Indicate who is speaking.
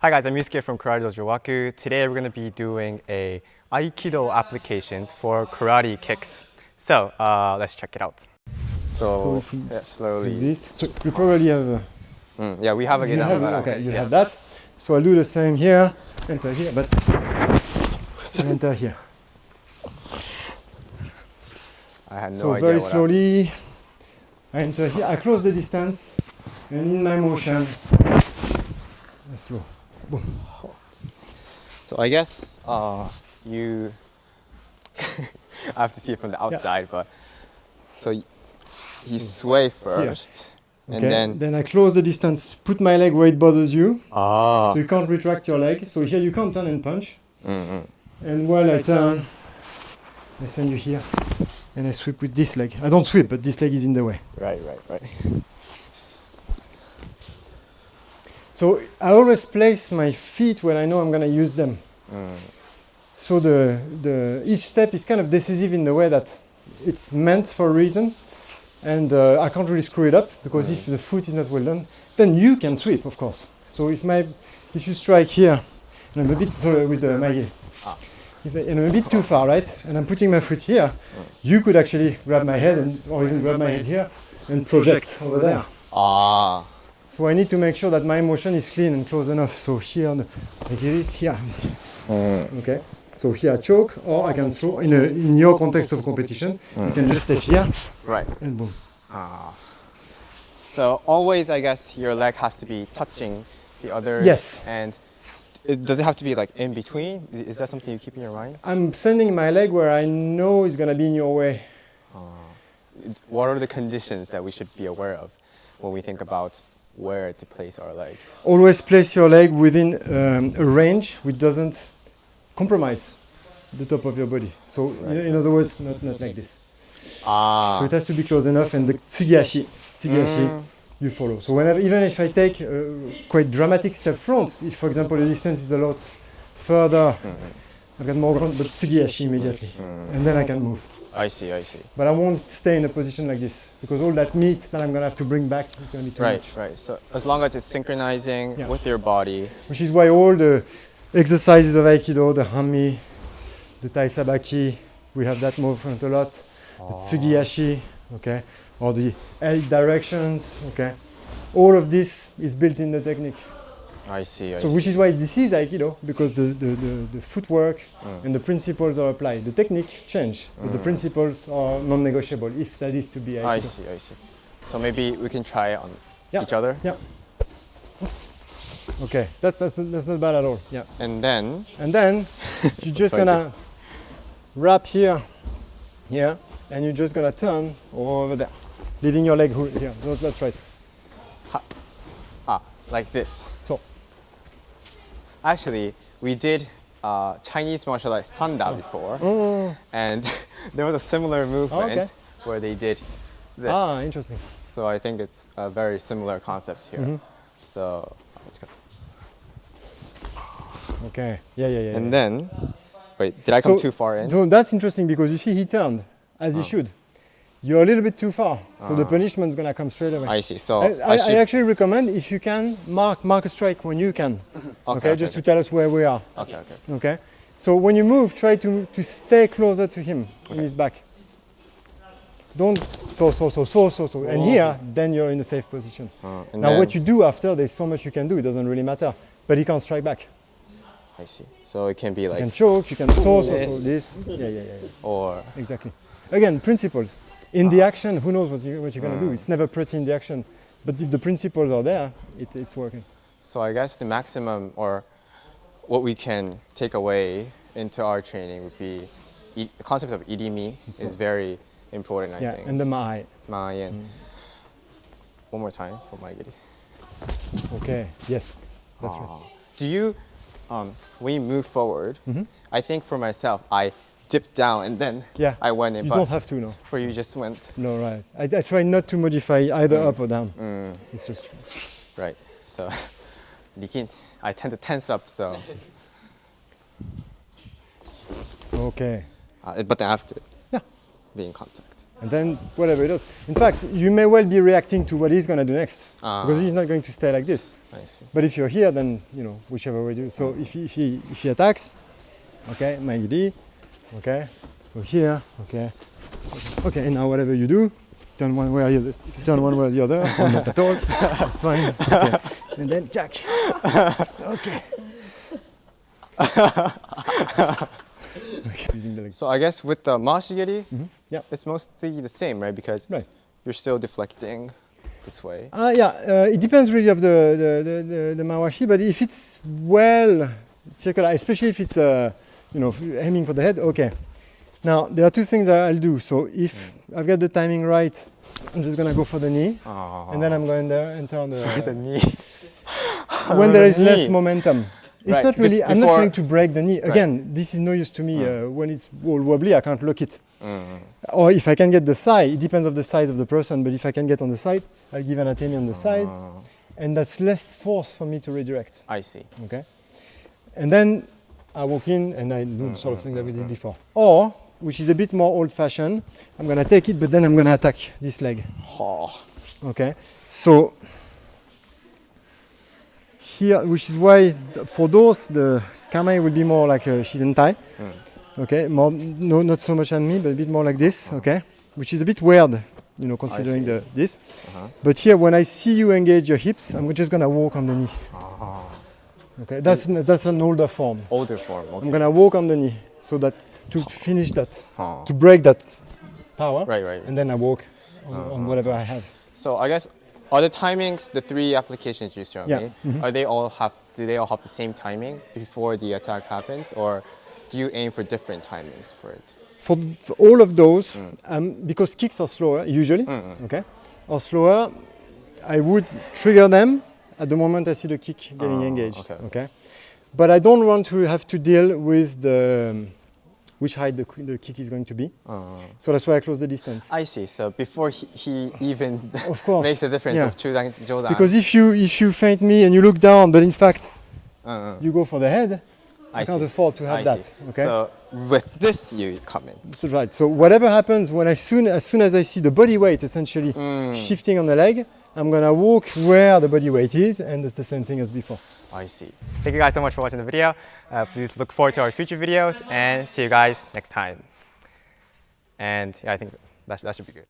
Speaker 1: Hi guys, I'm Yusuke from ynkaratedojo waKu. Today we're going to be doing a Aikido applications for karate kicks. So let's check it out. So yeah, slowly.
Speaker 2: This. So you probably have.
Speaker 1: Yeah, we have a
Speaker 2: You have,
Speaker 1: Gidamara.
Speaker 2: okay, you have that. So I'll do the same here. Enter here, but enter here.
Speaker 1: I had no
Speaker 2: so
Speaker 1: idea.
Speaker 2: Very
Speaker 1: what
Speaker 2: slowly, I enter here. I close the distance, and in my motion, slow. Boom.
Speaker 1: So I guess you. I have to see it from the outside, but so you sway first, and
Speaker 2: then I close the distance. Put my leg where it bothers you.
Speaker 1: Ah.
Speaker 2: So you can't retract your leg. So here you can't turn and punch. And while I turn, I send you here, and I sweep with this leg. I don't sweep, but this leg is in the way.
Speaker 1: Right.
Speaker 2: So I always place my feet where I know I'm going to use them. So each step is kind of decisive in the way that it's meant for a reason, and I can't really screw it up, because if the foot is not well done, then you can sweep, of course. So if you strike here, and I'm a bit with and I'm a bit too far, right? And I'm putting my foot here, you could actually grab my head or even grab my head here and project over there. So I need to make sure that my motion is clean and close enough. So here, I get it here. Okay. So here I choke, or I can throw. In your context of competition, you can just step here.
Speaker 1: Right.
Speaker 2: And boom.
Speaker 1: So always, I guess, your leg has to be touching the other.
Speaker 2: Yes.
Speaker 1: And does it have to be like in between? Is that something you keep in your mind?
Speaker 2: I'm sending my leg where I know it's gonna be in your way.
Speaker 1: What are the conditions that we should be aware of when we think about where to place our leg?
Speaker 2: Always place your leg within a range which doesn't compromise the top of your body. So in other words, not like this. So it has to be close enough, and the tsugiashi, you follow. So even if I take a quite dramatic step front, if for example the distance is a lot further, I've got more ground, but tsugiashi immediately, and then I can move.
Speaker 1: I see.
Speaker 2: But I won't stay in a position like this, because all that meat that I'm gonna have to bring back is gonna be too much.
Speaker 1: Right. So as long as it's synchronizing with your body.
Speaker 2: Which is why all the exercises of Aikido, the Hami, the Tai Sabaki, we have that movement a lot. The Tsugiyashi, okay, or the 8 directions, okay. All of this is built in the technique.
Speaker 1: I see.
Speaker 2: Which is why this is Aikido, because the footwork and the principles are applied. The technique change, but the principles are non-negotiable, if that is to be Aikido.
Speaker 1: I see. So maybe we can try it on each other?
Speaker 2: Yeah. Okay, that's not bad at all. Yeah.
Speaker 1: And then
Speaker 2: you're just gonna wrap here, and you're just gonna turn over there, leaving your leg here. That's right.
Speaker 1: Like this.
Speaker 2: So.
Speaker 1: Actually, we did Chinese martial arts sanda before, and there was a similar movement where they did this.
Speaker 2: Interesting.
Speaker 1: So I think it's a very similar concept here. So.
Speaker 2: Okay. Yeah.
Speaker 1: And then, wait, did I come too far in?
Speaker 2: So that's interesting, because you see he turned as he should. You're a little bit too far, so the punishment's gonna come straight away.
Speaker 1: I see. So
Speaker 2: I actually recommend, if you can, mark a strike when you can. Okay. Just to tell us where we are. Okay. So when you move, try to stay closer to him in his back. Don't so. And here, then you're in a safe position. Now what you do after, there's so much you can do. It doesn't really matter. But he can't strike back.
Speaker 1: I see. So it can be like.
Speaker 2: You can choke. You can this. Yeah.
Speaker 1: Or
Speaker 2: exactly. Again, principles. In the action, who knows what you're going to do? It's never pretty in the action. But if the principles are there, it's working.
Speaker 1: So I guess the maximum, or what we can take away into our training, would be the concept of irimi is very important, I think.
Speaker 2: And the maai.
Speaker 1: One more time for my giri.
Speaker 2: Okay, yes, that's right.
Speaker 1: Do you, when you move forward, I think for myself, I dipped down and then I went in.
Speaker 2: You don't have to, no.
Speaker 1: For you just went.
Speaker 2: No, right. I try not to modify either up or down. It's just.
Speaker 1: Right. So, I tend to tense up, so.
Speaker 2: Okay.
Speaker 1: But then I have to be in contact.
Speaker 2: And then whatever it does. In fact, you may well be reacting to what he's going to do next, because he's not going to stay like this.
Speaker 1: I see.
Speaker 2: But if you're here, then you know whichever way you do. So if he attacks, okay, Maigiri, okay. So here, okay, okay. And now whatever you do, turn one way or the other. Turn one way or the other. Or not at all. That's fine. Okay. And then jack. Okay. Okay.
Speaker 1: So I guess with the mashigiri,
Speaker 2: Yeah.
Speaker 1: it's mostly the same, right? Because
Speaker 2: Right.
Speaker 1: you're still deflecting this way.
Speaker 2: Yeah, it depends really of the mawashi, but if it's well circular, especially if it's you know, aiming for the head, okay. Now there are two things that I'll do. So if I've got the timing right, I'm just gonna go for the knee, and then I'm going to enter
Speaker 1: The knee.
Speaker 2: when there is less momentum. It's
Speaker 1: Right,
Speaker 2: not really. I'm not
Speaker 1: before-
Speaker 2: trying to break the knee.
Speaker 1: Right.
Speaker 2: Again, this is no use to me when it's all wobbly. I can't lock it. Or if I can get the thigh, it depends on the size of the person. But if I can get on the side, I'll give an atemi on the side, and that's less force for me to redirect.
Speaker 1: I see.
Speaker 2: Okay, and then I walk in and I do the sort of thing that we did before. Or, which is a bit more old-fashioned, I'm gonna take it, but then I'm gonna attack this leg.
Speaker 1: Oh.
Speaker 2: Okay, so here, which is why for those the kamae will be more like a shizentai. Okay, more no, not so much on me, but a bit more like this. Okay, which is a bit weird, you know, considering
Speaker 1: see.
Speaker 2: this. But here, when I see you engage your hips, I'm just gonna walk on the knee. Okay, that's an older form.
Speaker 1: Older form. Okay.
Speaker 2: I'm gonna walk on the knee so that to finish that, to break that power.
Speaker 1: Right.
Speaker 2: And then I walk on whatever I have.
Speaker 1: So I guess are the timings, the three applications you showed
Speaker 2: Yeah.
Speaker 1: me, do they all have the same timing before the attack happens, or do you aim for different timings for it?
Speaker 2: For all of those, because kicks are slower usually, okay, or slower, I would trigger them at the moment I see the kick getting engaged. Okay, but I don't want to have to deal with which height the kick is going to be. So that's why I close the distance.
Speaker 1: I see. So before he even
Speaker 2: Of course.
Speaker 1: makes a difference
Speaker 2: Yeah.
Speaker 1: of Chudan to Jodan.
Speaker 2: Because if you feint me and you look down, but in fact you go for the head, I can't
Speaker 1: see.
Speaker 2: afford to have
Speaker 1: I
Speaker 2: that.
Speaker 1: see.
Speaker 2: Okay.
Speaker 1: So with this, you come in.
Speaker 2: So right. So whatever happens when as soon as I see the body weight essentially shifting on the leg, I'm gonna walk where the body weight is, and it's the same thing as before.
Speaker 1: I see. Thank you guys so much for watching the video. Please look forward to our future videos and see you guys next time. And yeah, I think that should be good.